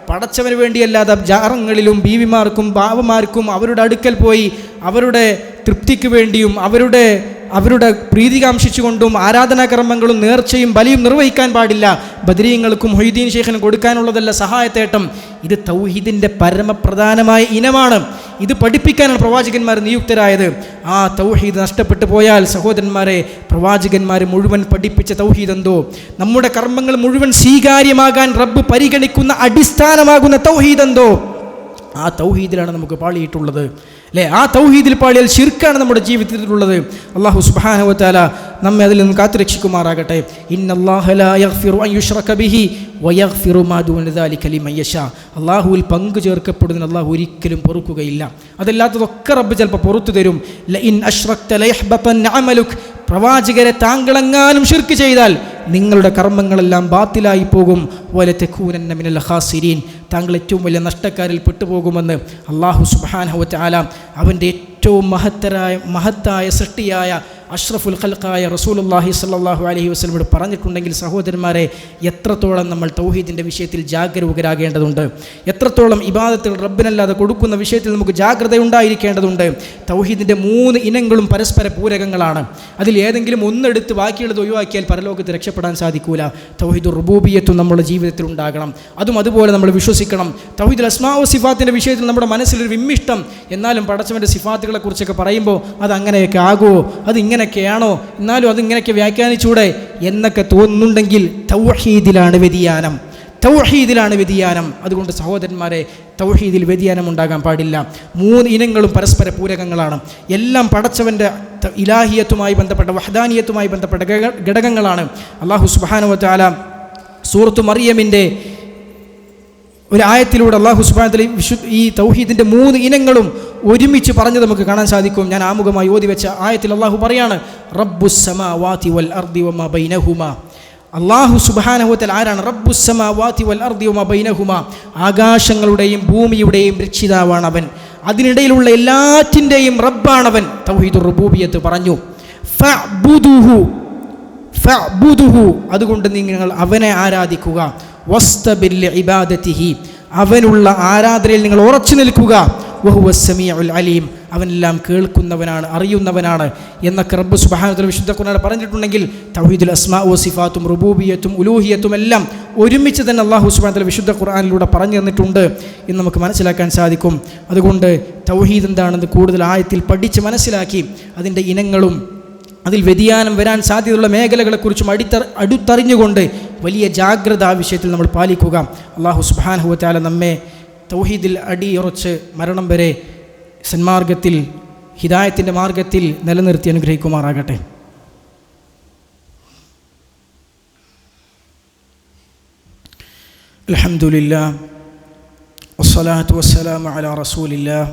പടച്ചവന് വേണ്ടിയല്ലാതെ ജാറങ്ങളിലും ബീവിമാർക്കും ബാവമാർക്കും അവരുടെ അടുക്കൽ പോയി അവരുടെ തൃപ്തിക്ക് വേണ്ടിയും അവരുടെ പ്രീതി കാംക്ഷിച്ചുകൊണ്ടും ആരാധനാകർമ്മങ്ങളും നേർച്ചയും ബലിയും നിർവഹിക്കാൻ പാടില്ല. ബദരീങ്ങൾക്കും മൊഹീദ്ദീൻ ശൈഖിനും കൊടുക്കാനുള്ളതല്ല സഹായത്തേട്ടം. ഇത് തൗഹീദിൻ്റെ പരമപ്രധാനമായ ഇനമാണ്. ഇത് പഠിപ്പിക്കാനാണ് പ്രവാചകന്മാർ നിയുക്തരായത്. ആ തൗഹീദ് നഷ്ടപ്പെട്ടു പോയാൽ സഹോദരന്മാരെ, പ്രവാചകന്മാർ മുഴുവൻ പഠിപ്പിച്ച തൗഹീദ് എന്തോ, നമ്മുടെ കർമ്മങ്ങൾ മുഴുവൻ സ്വീകാര്യമാകാൻ റബ്ബ് പരിഗണിക്കുന്ന അടിസ്ഥാനമാകുന്ന തൗഹീദ് എന്തോ, ആ തൗഹീദിലാണ് നമുക്ക് പാളിയിട്ടുള്ളത് അല്ലേ? ആ തൗഹീദിൽ പാളിയാൽ ശിർക്കാണ് നമ്മുടെ ജീവിതത്തിലുള്ളത്. അല്ലാഹു സുബ്ഹാനഹു വ തആല നമ്മെ അതിൽ നിന്ന് കാത്തുരക്ഷിക്കുമാറാകട്ടെ. ഇന്നല്ലാഹ ലാ യഗ്ഫിറു അൻ യുശ്റക ബിഹി വയഗ്ഫിറു മാ ദൂന ദാലിക ലിമൻ യശാ. അല്ലാഹുവിൽ പങ്കു ചേർക്കപ്പെടുന്നതിന് അല്ലാഹു ഒരിക്കലും പൊറുക്കുകയില്ല. അതല്ലാത്തതൊക്കെ റബ്ബ് ചിലപ്പോൾ പുറത്തു തരും. ലഇൻ അശ്റക്ത ലയഹ്ബതന്ന അമലുക്. പ്രവാചകരെ, താങ്കളെങ്ങാനും ശിർക്ക് ചെയ്താൽ നിങ്ങളുടെ കർമ്മങ്ങളെല്ലാം ബാത്തിലായി പോകും. വലതകൂനന്ന മിനൽ ഖാസിരീൻ. താങ്കൾ ഏറ്റവും വലിയ നഷ്ടക്കാരിൽ പെട്ടുപോകുമെന്ന് അല്ലാഹു സുബ്ഹാനഹു വ തആല അവൻ്റെ ഏറ്റവും മഹത്തായ സൃഷ്ടിയായ അഷ്റഫുൽ ഖൽഖായ റസൂലുള്ളാഹി സ്വല്ലല്ലാഹു അലൈഹി വസല്ലമയോട് പറഞ്ഞിട്ടുണ്ടെങ്കിൽ സഹോദരന്മാരെ, എത്രത്തോളം നമ്മൾ തൗഹീദിൻ്റെ വിഷയത്തിൽ ജാഗരൂകരാകേണ്ടതുണ്ട്, എത്രത്തോളം ഇബാദത്തുകൾ റബ്ബിനല്ലാതെ കൊടുക്കുന്ന വിഷയത്തിൽ നമുക്ക് ജാഗ്രത ഉണ്ടായിരിക്കേണ്ടതുണ്ട്. തൗഹീദിൻ്റെ 3 ഇനങ്ങളും പരസ്പര പൂരകങ്ങളാണ്. അതിൽ ഏതെങ്കിലും ഒന്നെടുത്ത് ബാക്കിയുള്ളത് ഒഴിവാക്കിയാൽ പരലോകത്ത് രക്ഷപ്പെടാൻ സാധിക്കൂല. തൗഹീദുർ റുബൂബിയ്യത്തും നമ്മുടെ ജീവിതത്തിൽ ഉണ്ടാകണം. അതും അതുപോലെ നമ്മൾ വിശ്വസിക്കണം. തൗഹീദുൽ അസ്മാ വ സിഫാത്തിൻ്റെ വിഷയത്തിൽ നമ്മുടെ മനസ്സിലൊരു വിമ്മിഷ്ടം, എന്നാലും പടച്ചവൻ്റെ സിഫാത്തുകളെ കുറിച്ചൊക്കെ പറയുമ്പോൾ അത് അങ്ങനെയൊക്കെ ആകുമോ, അത് ഇങ്ങനെയൊക്കെയാണോ, എന്നാലും അത് ഇങ്ങനെയൊക്കെ വ്യാഖ്യാനിച്ചൂടെ എന്നൊക്കെ തോന്നുന്നുണ്ടെങ്കിൽ തൗഹീദിലാണ് വ്യതിയാനം, തൗഹീദിലാണ് വ്യതിയാനം. അതുകൊണ്ട് സഹോദരന്മാരെ, തൗഹീദിൽ വ്യതിയാനം ഉണ്ടാകാൻ പാടില്ല. 3 ഇനങ്ങളും പരസ്പര പൂരകങ്ങളാണ്. എല്ലാം പടച്ചവൻ്റെ ഇലാഹിയത്തുമായി ബന്ധപ്പെട്ട, വഹ്ദാനിയത്തുമായി ബന്ധപ്പെട്ട ഘടകങ്ങളാണ്. അല്ലാഹു സുബ്ഹാനഹു വ തആല സൂറത്തു മറിയമിൻ്റെ ഒരു ആയത്തിലൂടെ അല്ലാഹു സുബ്ഹാനഹു വ തആല ഈ തൗഹീദിൻ്റെ 3 ഇനങ്ങളും ഒരുമിച്ച് പറഞ്ഞ് നമുക്ക് കാണാൻ സാധിക്കും. ഞാൻ ആമുഖമായി ഓതി വെച്ച ആയത്തിൽ അല്ലാഹു പറയാണ്, റബ്ബുസ് സമാവാതി വൽ അർദി വമാ ബൈനഹുമാ. അല്ലാഹു സുബ്ഹാനഹു വ തആല ആരാണ്? റബ്ബുസ് സമാവാതി വൽ അർദി വമാ ബൈനഹുമാ. ആകാശങ്ങളുടെയും ഭൂമിയുടെയും രക്ഷിതാവാണ് അവൻ, അതിനിടയിലുള്ള എല്ലാറ്റിൻ്റെയും റബ്ബാണവൻ. തൗഹീദുർ റുബൂബിയ്യത്ത് പറഞ്ഞു. ഫഅ്ബുദുഹു, അതുകൊണ്ട് നിങ്ങൾ അവനെ ആരാധിക്കുക. വസ്തബിർ ലിഇബാദതിഹി, അവനുള്ള ആരാധനയിൽ നിങ്ങൾ ഉറച്ചു നിൽക്കുക. വഹുവസ് സമീഉൽ അലീം, അവനെല്ലാം കേൾക്കുന്നവനാണ്, അറിയുന്നവനാണ് എന്നൊക്കെ റബ്ബ് സുബ്ഹാനഹു വ തആല വിശുദ്ധ ഖുർആനിൽ പറഞ്ഞിട്ടുണ്ടെങ്കിൽ തൗഹീദുൽ അസ്മാ വ സിഫാത്തും റുബൂബിയ്യത്തും ഉലൂഹിയത്തും എല്ലാം ഒരുമിച്ച് തന്നെ അല്ലാഹു സുബ്ഹാനഹു വ തആല വിശുദ്ധ ഖുർആനിലൂടെ പറഞ്ഞു തന്നിട്ടുണ്ട് എന്ന് നമുക്ക് മനസ്സിലാക്കാൻ സാധിക്കും. അതുകൊണ്ട് തൗഹീദ് എന്താണെന്ന് കൂടുതൽ ആയത്തിൽ പഠിച്ച് മനസ്സിലാക്കി അതിൻ്റെ ഇനങ്ങളും അതിൽ വ്യതിയാനം വരാൻ സാധ്യതയുള്ള മേഖലകളെക്കുറിച്ചും അടുത്തറിഞ്ഞുകൊണ്ട് വലിയ ജാഗ്രത ആ വിഷയത്തിൽ നമ്മൾ പാലിക്കുക. അല്ലാഹു സുബ്ഹാനഹു വ തആല നമ്മെ തൗഹീദിൽ അടിയുറച്ച് മരണം വരെ സന്മാർഗത്തിൽ, ഹിദായത്തിൻ്റെ മാർഗത്തിൽ നിലനിർത്തി അനുഗ്രഹിക്കുമാറാകട്ടെ. അൽഹംദുലില്ലാഹ് വസ്സലാത്തു വസ്സലാമു അലാ റസൂലില്ലാഹ്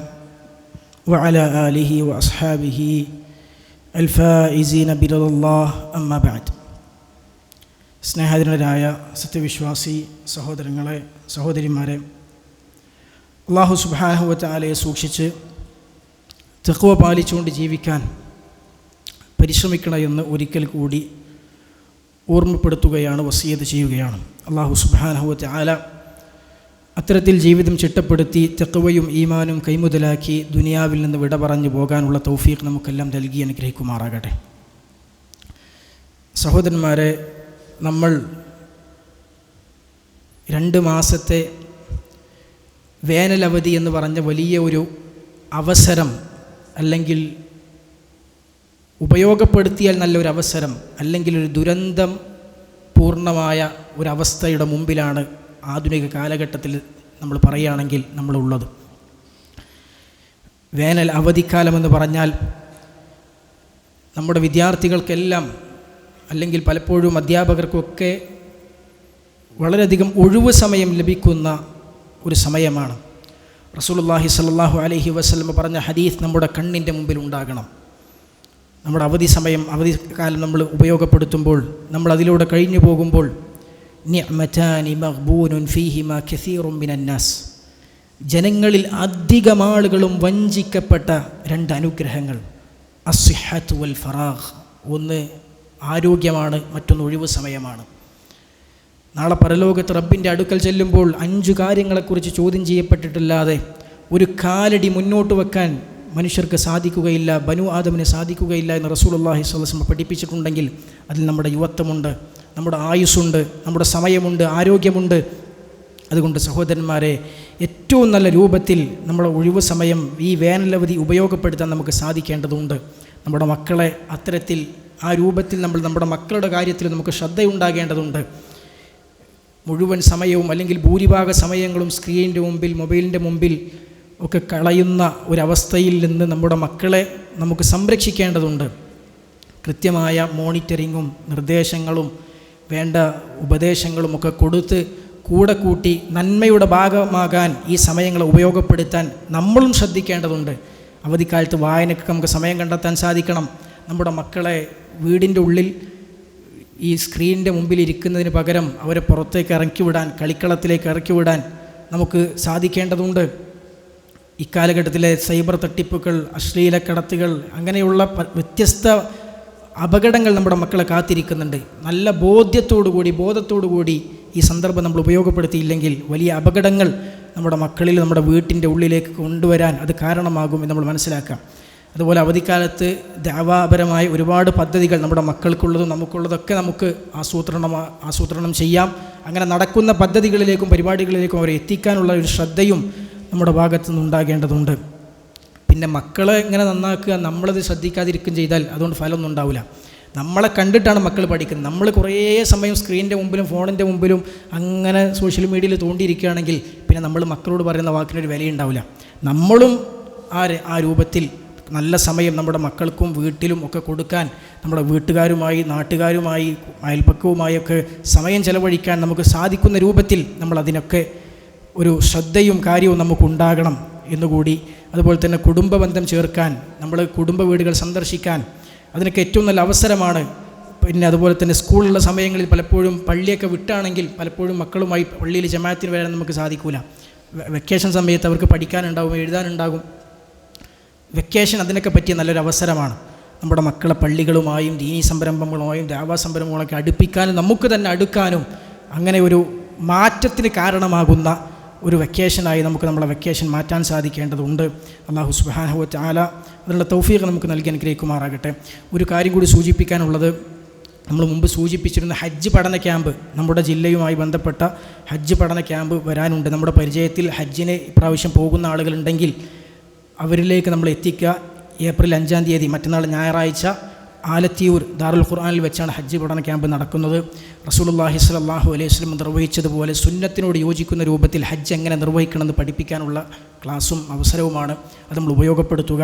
വഅലാ ആലിഹി വഅസ്ഹാബിഹി അൽഫായിസീന ബിറളില്ലാഹ് അമ്മാ ബഅദ്. സ്നേഹധീരരായ സത്യവിശ്വാസി സഹോദരങ്ങളെ, സഹോദരിമാരെ, അല്ലാഹു സുബ്ഹാനഹു വ തആലയെ സൂക്ഷിച്ച് തഖ്വ പാലിച്ചുകൊണ്ട് ജീവിക്കാൻ പരിശ്രമിക്കണമെന്ന് ഒരിക്കൽ കൂടി ഓർമ്മപ്പെടുത്തുകയാണ്, വസിയത്ത് ചെയ്യുകയാണ്. അല്ലാഹു സുബ്ഹാനഹു വ തആല അത്തരത്തിൽ ജീവിതം ചിട്ടപ്പെടുത്തി തഖ്വയും ഈമാനും കൈമുതലാക്കി ദുനിയാവിൽ നിന്ന് വിട പറഞ്ഞു പോകാനുള്ള തൗഫീഖ് നമുക്കെല്ലാം നൽകി അനുഗ്രഹിക്കുമാറാകട്ടെ. സഹോദരന്മാരെ, നമ്മൾ 2 മാസത്തെ വേനലവധി എന്ന് പറഞ്ഞ വലിയ ഒരു അവസരം, അല്ലെങ്കിൽ ഉപയോഗപ്പെടുത്തിയാൽ നല്ലൊരു അവസരം, അല്ലെങ്കിൽ ഒരു ദുരന്തം പൂർണ്ണമായ ഒരവസ്ഥയുടെ മുമ്പിലാണ് ആധുനിക കാലഘട്ടത്തിൽ നമ്മൾ പറയുകയാണെങ്കിൽ നമ്മളുള്ളത്. വേനൽ അവധിക്കാലമെന്ന് പറഞ്ഞാൽ നമ്മുടെ വിദ്യാർത്ഥികൾക്കെല്ലാം, അല്ലെങ്കിൽ പലപ്പോഴും അധ്യാപകർക്കൊക്കെ വളരെയധികം ഒഴിവ് സമയം ലഭിക്കുന്ന ഒരു സമയമാണ്. റസൂലുള്ളാഹി സ്വല്ലല്ലാഹു അലൈഹി വസല്ലം പറഞ്ഞ ഹദീസ് നമ്മുടെ കണ്ണിൻ്റെ മുമ്പിൽ ഉണ്ടാകണം. നമ്മുടെ അവധി സമയം, അവധിക്കാലം നമ്മൾ ഉപയോഗപ്പെടുത്തുമ്പോൾ, നമ്മൾ അതിലൂടെ കഴിഞ്ഞു പോകുമ്പോൾ, നിഅ്മതാനി മഗ്ബൂനുൻ ഫീഹിമാ കസീറുൻ മിനന്നാസ്, ജനങ്ങളിൽ അധികം ആളുകളും വഞ്ചിക്കപ്പെട്ട 2 അനുഗ്രഹങ്ങൾ. അസ്സിഹ്ഹത്തു വൽ ഫറാഗ്, ഒന്ന് ആരോഗ്യമാണ്, മറ്റൊന്ന് ഒഴിവ് സമയമാണ്. നാളെ പരലോകത്ത് റബ്ബിൻ്റെ അടുക്കൽ ചെല്ലുമ്പോൾ 5 കാര്യങ്ങളെക്കുറിച്ച് ചോദ്യം ചെയ്യപ്പെട്ടിട്ടില്ലാതെ ഒരു കാലടി മുന്നോട്ട് വെക്കാൻ മനുഷ്യർക്ക് സാധിക്കുകയില്ല, ബനു ആദമിന് സാധിക്കുകയില്ല എന്ന് റസൂലുള്ളാഹി സ്വല്ലല്ലാഹു അലൈഹി വസല്ലം പഠിപ്പിച്ചിട്ടുണ്ടെങ്കിൽ അതിൽ നമ്മുടെ യുവത്വമുണ്ട്, നമ്മുടെ ആയുസ്സുണ്ട്, നമ്മുടെ സമയമുണ്ട്, ആരോഗ്യമുണ്ട്. അതുകൊണ്ട് സഹോദരന്മാരെ, ഏറ്റവും നല്ല രൂപത്തിൽ നമ്മുടെ ഒഴിവു സമയം ഈ വേനലവധി ഉപയോഗപ്പെടുത്താൻ നമുക്ക് സാധിക്കേണ്ടതുണ്ട്. നമ്മുടെ മക്കളെ അത്തരത്തിൽ ആ രൂപത്തിൽ നമ്മുടെ മക്കളുടെ കാര്യത്തിൽ നമുക്ക് ശ്രദ്ധയുണ്ടാകേണ്ടതുണ്ട്. മുഴുവൻ സമയവും അല്ലെങ്കിൽ ഭൂരിഭാഗ സമയങ്ങളും സ്ക്രീനിൻ്റെ മുമ്പിൽ, മൊബൈലിൻ്റെ മുമ്പിൽ ഒക്കെ കളയുന്ന ഒരവസ്ഥയിൽ നിന്ന് നമ്മുടെ മക്കളെ നമുക്ക് സംരക്ഷിക്കേണ്ടതുണ്ട്. കൃത്യമായ മോണിറ്ററിങ്ങും നിർദ്ദേശങ്ങളും വേണ്ട ഉപദേശങ്ങളും ഒക്കെ കൊടുത്ത് കൂടെ കൂട്ടി നന്മയുടെ ഭാഗമാകാൻ ഈ സമയങ്ങളെ ഉപയോഗപ്പെടുത്താൻ നമ്മളും ശ്രദ്ധിക്കേണ്ടതുണ്ട്. അവധിക്കാലത്ത് വായനയ്ക്ക് നമുക്ക് സമയം കണ്ടെത്താൻ സാധിക്കണം. നമ്മുടെ മക്കളെ വീടിൻ്റെ ഉള്ളിൽ ഈ സ്ക്രീനിൻ്റെ മുമ്പിൽ ഇരിക്കുന്നതിന് പകരം അവരെ പുറത്തേക്ക് ഇറക്കിവിടാൻ, കളിക്കളത്തിലേക്ക് ഇറക്കിവിടാൻ നമുക്ക് സാധിക്കേണ്ടതുണ്ട്. ഇക്കാലഘട്ടത്തിലെ സൈബർ തട്ടിപ്പുകൾ, അശ്ലീല കടത്തുകൾ, അങ്ങനെയുള്ള വ്യത്യസ്ത അപകടങ്ങൾ നമ്മുടെ മക്കളെ കാത്തിരിക്കുന്നുണ്ട്. നല്ല ബോധത്തോടു കൂടി ഈ സന്ദർഭം നമ്മൾ ഉപയോഗപ്പെടുത്തിയില്ലെങ്കിൽ വലിയ അപകടങ്ങൾ നമ്മുടെ മക്കളിൽ, നമ്മുടെ വീട്ടിൻ്റെ ഉള്ളിലേക്ക് കൊണ്ടുവരാൻ അത് കാരണമാകും എന്ന് നമ്മൾ മനസ്സിലാക്കാം. അതുപോലെ അവധിക്കാലത്ത് ദഅവാപരമായ ഒരുപാട് പദ്ധതികൾ നമ്മുടെ മക്കൾക്കുള്ളതും നമുക്കുള്ളതൊക്കെ നമുക്ക് ആസൂത്രണം ചെയ്യാം. അങ്ങനെ നടക്കുന്ന പദ്ധതികളിലേക്കും പരിപാടികളിലേക്കും അവരെ എത്തിക്കാനുള്ള ഒരു ശ്രദ്ധയും നമ്മുടെ ഭാഗത്തു നിന്നുണ്ടാകേണ്ടതുണ്ട്. പിന്നെ മക്കളെ ഇങ്ങനെ നന്നാക്കുക, നമ്മളത് ശ്രദ്ധിക്കാതിരിക്കുകയും ചെയ്താൽ അതുകൊണ്ട് ഫലമൊന്നും ഉണ്ടാവില്ല. നമ്മളെ കണ്ടിട്ടാണ് മക്കൾ പഠിക്കുന്നത്. നമ്മൾ കുറേ സമയം സ്ക്രീനിൻ്റെ മുമ്പിലും ഫോണിൻ്റെ മുമ്പിലും അങ്ങനെ സോഷ്യൽ മീഡിയയിൽ തോണ്ടിയിരിക്കുകയാണെങ്കിൽ പിന്നെ നമ്മൾ മക്കളോട് പറയുന്ന വാക്കിനൊരു വിലയുണ്ടാവില്ല. നമ്മളും ആ രൂപത്തിൽ നല്ല സമയം നമ്മുടെ മക്കൾക്കും വീട്ടിലും ഒക്കെ കൊടുക്കാൻ, നമ്മുടെ വീട്ടുകാരുമായി, നാട്ടുകാരുമായി, അയൽപ്പക്കവുമായൊക്കെ സമയം ചെലവഴിക്കാൻ നമുക്ക് സാധിക്കുന്ന രൂപത്തിൽ നമ്മൾ അതിനൊക്കെ ഒരു ശ്രദ്ധയും കാര്യവും നമുക്കുണ്ടാകണം എന്നുകൂടി. അതുപോലെ തന്നെ കുടുംബബന്ധം ചേർക്കാൻ, നമ്മൾ കുടുംബ വീടുകൾ സന്ദർശിക്കാൻ അതിനൊക്കെ ഏറ്റവും നല്ല അവസരമാണ്. പിന്നെ അതുപോലെ തന്നെ സ്കൂളിലുള്ള സമയങ്ങളിൽ പലപ്പോഴും പള്ളിയൊക്കെ വിട്ടാണെങ്കിൽ പലപ്പോഴും മക്കളുമായി പള്ളിയിൽ ജമാഅത്തിന് വരാൻ നമുക്ക് സാധിക്കില്ല. വെക്കേഷൻ സമയത്ത് അവർക്ക് പഠിക്കാനുണ്ടാകും, എഴുതാനുണ്ടാകും. വെക്കേഷൻ അതിനൊക്കെ പറ്റിയ നല്ലൊരു അവസരമാണ്. നമ്മുടെ മക്കളെ പള്ളികളുമായും ദീനീ സംരംഭങ്ങളുമായും ദഅവാ സംരംഭങ്ങളൊക്കെ അടുപ്പിക്കാനും നമുക്ക് തന്നെ അടുക്കാനും അങ്ങനെ ഒരു മാറ്റത്തിന് കാരണമാകുന്ന ഒരു വെക്കേഷനായി നമുക്ക് നമ്മളെ വെക്കേഷൻ മാറ്റാൻ സാധിക്കേണ്ടതുണ്ട്. അല്ലാഹു സുബ്ഹാനഹു വ തആല അതിനുള്ള തൗഫീഖ് നമുക്ക് നൽകി അനുഗ്രഹിക്കുമാറാകട്ടെ. ഒരു കാര്യം കൂടി സൂചിപ്പിക്കാനുള്ളത്, നമ്മൾ മുമ്പ് സൂചിപ്പിച്ചിരുന്ന ഹജ്ജ് പഠന ക്യാമ്പ്, നമ്മുടെ ജില്ലയുമായി ബന്ധപ്പെട്ട ഹജ്ജ് പഠന ക്യാമ്പ് വരാനുണ്ട്. നമ്മുടെ പരിചയത്തിൽ ഹജ്ജിന് ഇപ്രാവശ്യം പോകുന്ന ആളുകളുണ്ടെങ്കിൽ അവരിലേക്ക് നമ്മൾ എത്തിക്കുക. ഏപ്രിൽ 5-ാം തീയതി മറ്റന്നാൾ ഞായറാഴ്ച ആലത്തിയൂർ ദാറുൽ ഖുർആനിൽ വെച്ചാണ് ഹജ്ജ് പഠന ക്യാമ്പ് നടക്കുന്നത്. റസൂലുള്ളാഹി സ്വല്ലല്ലാഹു അലൈഹി വസല്ലം നിർവഹിച്ചതുപോലെ സുന്നത്തിനോട് യോജിക്കുന്ന രൂപത്തിൽ ഹജ്ജ് എങ്ങനെ നിർവഹിക്കണമെന്ന് പഠിപ്പിക്കാനുള്ള ക്ലാസ്സും അവസരവുമാണ്. അത് നമ്മൾ ഉപയോഗപ്പെടുത്തുക.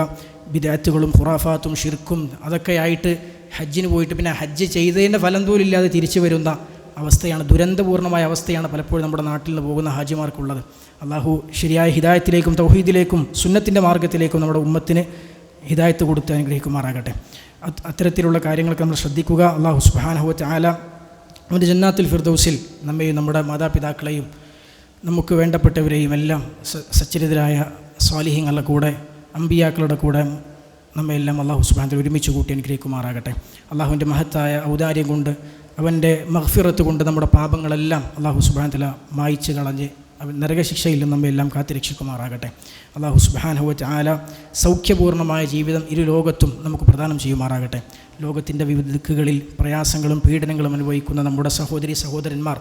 ബിദ്അത്തുകളും ഖുറാഫാത്തും ഷിർക്കും അതൊക്കെയായിട്ട് ഹജ്ജിന് പോയിട്ട് പിന്നെ ഹജ്ജ് ചെയ്തതിൻ്റെ ഫലം പോലും ഇല്ലാതെ തിരിച്ചു വരുന്ന അവസ്ഥയാണ്, ദുരന്തപൂർണ്ണമായ അവസ്ഥയാണ് പലപ്പോഴും നമ്മുടെ നാട്ടിൽ നിന്ന് പോകുന്ന ഹാജിമാർക്കുള്ളത്. അള്ളാഹു ശരിയായ ഹിദായത്തിലേക്കും തൗഹീദിലേക്കും സുന്നത്തിൻ്റെ മാർഗ്ഗത്തിലേക്കും നമ്മുടെ ഉമ്മത്തിന് ഹിദായത്ത് കൊടുത്ത് അനുഗ്രഹിക്കുമാറാകട്ടെ. അത്തരത്തിലുള്ള കാര്യങ്ങളൊക്കെ നമ്മൾ ശ്രദ്ധിക്കുക. അല്ലാഹു സുബ്ഹാനഹു വ തആല അവൻ്റെ ജന്നാത്തുൽ ഫിർദൗസിൽ നമ്മെയും നമ്മുടെ മാതാപിതാക്കളെയും നമുക്ക് വേണ്ടപ്പെട്ടവരെയും എല്ലാം സച്ചരിതരായ സ്വാലിഹീങ്ങളുടെ കൂടെ, അമ്പിയാക്കളുടെ കൂടെ നമ്മയെല്ലാം അല്ലാഹു സുബ്ഹാനഹു വ തആല ഒരുമിച്ച് കൂട്ടി അനുഗ്രഹിക്കുമാറാകട്ടെ. അല്ലാഹുവിൻ്റെ മഹത്തായ ഔദാര്യം കൊണ്ട്, അവൻ്റെ മഗ്ഫിറത്ത് കൊണ്ട് നമ്മുടെ പാപങ്ങളെല്ലാം അല്ലാഹു സുബ്ഹാനഹു വ തആല മായ്ച്ച് കളഞ്ഞ് അവൻ നരകശിക്ഷയിൽ നമ്മയെല്ലാം കാത്തുരക്ഷിക്കുമാറാകട്ടെ. അല്ലാഹു സുബ്ഹാനഹു വ തആല സൗഖ്യപൂർണ്ണമായ ജീവിതം ഇരു ലോകത്തും നമുക്ക് പ്രദാനം ചെയ്യുമാറാകട്ടെ. ലോകത്തിൻ്റെ വിവിധ ദിക്കുകളിൽ പ്രയാസങ്ങളും പീഡനങ്ങളും അനുഭവിക്കുന്ന നമ്മുടെ സഹോദരന്മാർ,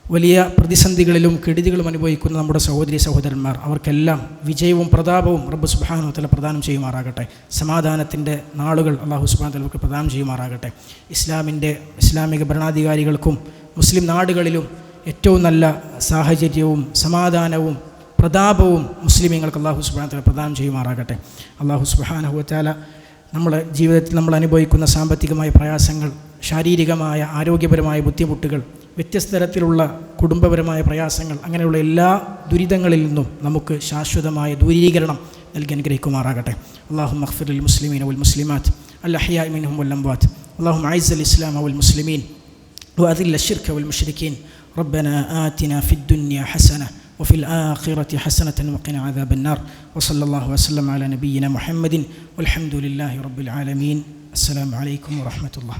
വലിയ പ്രതിസന്ധികളിലും കെടുതികളും അനുഭവിക്കുന്ന നമ്മുടെ സഹോദരന്മാർ, അവർക്കെല്ലാം വിജയവും പ്രതാപവും റബ്ബ് സുബ്ഹാനഹു വ തആല പ്രദാനം ചെയ്യുമാറാകട്ടെ. സമാധാനത്തിൻ്റെ നാളുകൾ അല്ലാഹു സുബ്ഹാനഹു വ തആല പ്രദാനം ചെയ്യുമാറാകട്ടെ. ഇസ്ലാമിക ഭരണാധികാരികൾക്കും മുസ്ലിം നാടുകളിലും ഏറ്റവും നല്ല സാഹചര്യവും സമാധാനവും പ്രതാപവും മുസ്ലിമീങ്ങൾക്ക് അല്ലാഹു സുബ്ഹാനഹു വ തആല പ്രദാനം ചെയ്യുമാറാകട്ടെ. അല്ലാഹു സുബ്ഹാനഹു വ തആല നമ്മുടെ ജീവിതത്തിൽ നമ്മൾ അനുഭവിക്കുന്ന സാമ്പത്തികമായ പ്രയാസങ്ങൾ, ശാരീരികമായ ആരോഗ്യപരമായ ബുദ്ധിമുട്ടുകൾ, വ്യത്യസ്ത തരത്തിലുള്ള കുടുംബപരമായ പ്രയാസങ്ങൾ, അങ്ങനെയുള്ള എല്ലാ ദുരിതങ്ങളിൽ നിന്നും നമുക്ക് ശാശ്വതമായ ദൂരീകരണം നൽകി അനുഗ്രഹിക്കുമാറാകട്ടെ. അല്ലാഹുമ്മ ഗ്ഫിർ ലിൽ മുസ്ലിമീന വൽ മുസ്ലിമാത്ത് അൽ അഹ്യാഇ മിൻഹും വൽ അംവാത്ത്. അല്ലാഹുമ്മ അഇസ്സൽ ഇസ്ലാമ വൽ മുസ്ലിമീൻ വഅദില്ല الشرك والمشركين. ربنا آتنا في الدنيا حسنة وفي الآخرة حسنة وقنا عذاب النار. وصلى الله وسلم على نبينا محمد والحمد لله رب العالمين. السلام عليكم ورحمة الله.